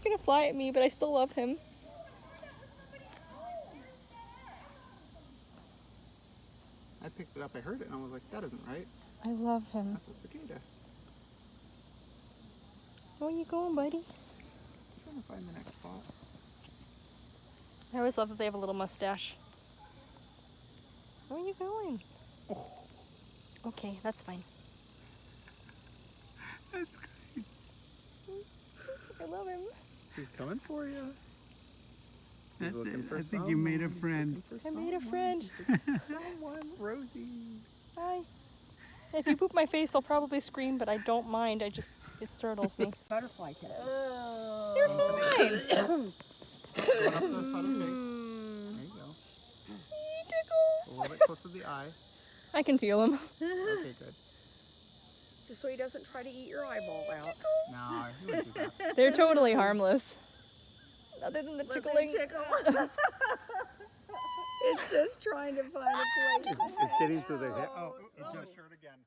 gonna fly at me, but I still love him. I picked it up, I heard it, and I was like, that isn't right. I love him. That's a cicada. Where you going, buddy? I'm trying to find the next spot. I always love that they have a little mustache. Where are you going? Oh. Okay, that's fine. That's great. I love him. He's coming for you. That's it. I think you made a friend. I made a friend. Someone, Rosie. Hi. If you poop my face, I'll probably scream, but I don't mind. It startles me. Butterfly today. You're fine. Going up the side of the face. There you go. He tickles. A little bit close to the eye. I can feel him. Okay, good. Just so he doesn't try to eat your eyeball out. No, he wouldn't do that. They're totally harmless. Other than the Let them tickling. tickle. It's just trying to find a place. It's getting to the head. Oh, It just showed again.